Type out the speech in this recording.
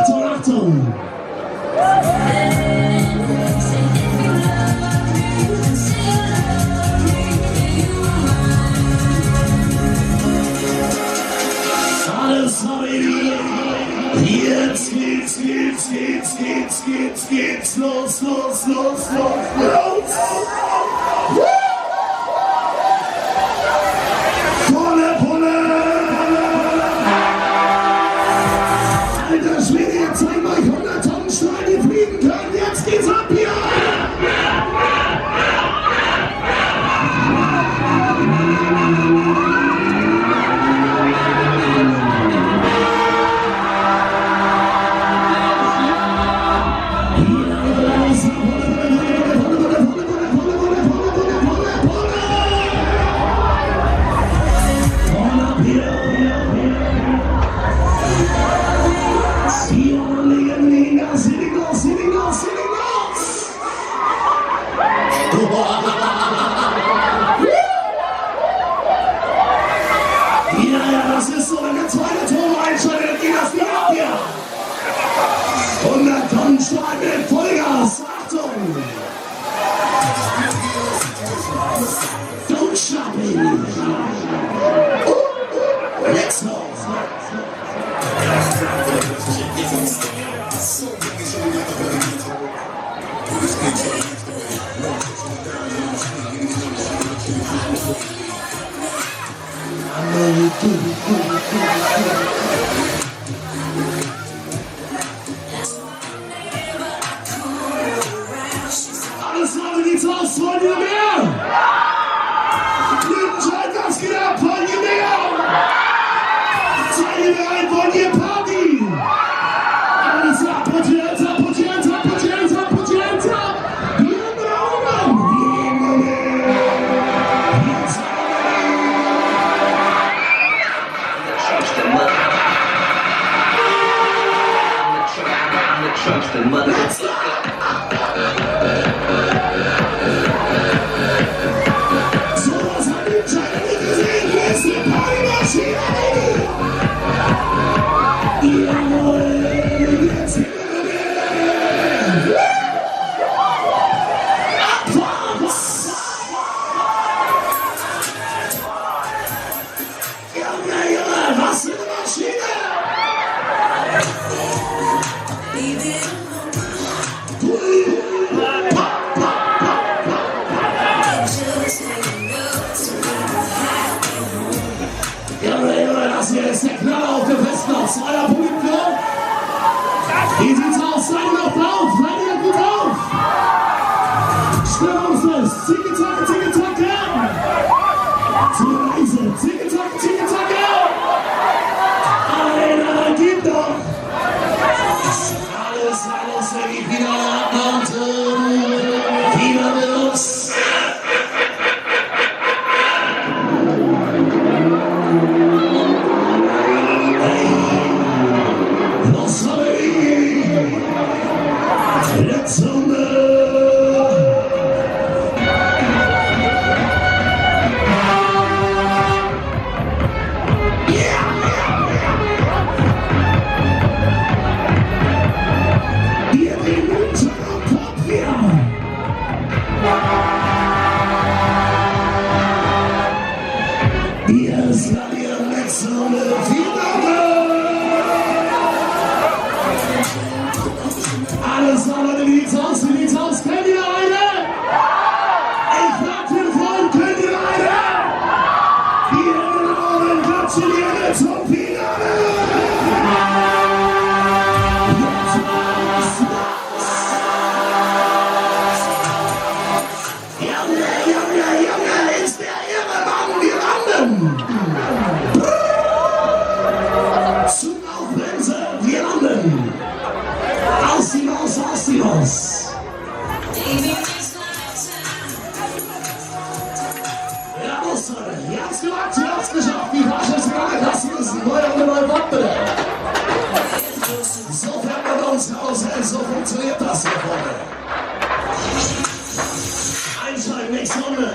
Achtung, Achtung! Alles Habibi! Jetzt geht's los! Pulle! Alter Schwede, jetzt zeigen euch 100 Tonnen Stahl, die fliegen können. Jetzt geht's ab hier! Ja, das ist so, wenn der zweite Turm einschaltet, dann geht das wieder ab hier. 100 Tonnen Stahl mit Vollgas. Achtung! Don't stop, baby. Let's go. Alles Leute, geht's aus, wollt ihr mehr? Lüdenscheid, das geht ab, wollt ihr mehr? Seid ihr bereit, wollt ihr Party? Alles klar, put your hands up, put your hands up, put your hands up, put your hands up! Wir haben da oben! Trust the motherfucker. Sowas hat Lüdenscheid nicht gesehen. Hier ist die Partymaschine, Baby. Jawohl, jetzt sind wir. Abwärts. Junge, was für eine Maschine. Das hier ist der Knaller auf der Festplatz. Euer Publikum. Wie sieht's aus? Seid ihr noch drauf? Seid ihr gut drauf? Stimmungsfest. Zicke-Zacke, ja. Zur Reise. Zicke-Zacke, ja. Einer, gib doch. Alles, wer geht wieder ab und wieder mit uns. Alles klar, Leute, wie sieht's aus? Könnt ihr eine? Ich frag den Freund, könnt ihr eine? Die Hände nach oben, gratuliere zum Finale! Jetzt was! Junge, ist der Ehrenmann, wir landen! Zum Aufbremse, wir landen! Aus die Maus! Ja, los, Leute. Ihr habt's gemacht, ihr habt's geschafft. Die Flasche ist gerade lassen müssen. Neue Wappe. So fährt man uns raus. So funktioniert das hier vorne. Einschalten, nächste Runde.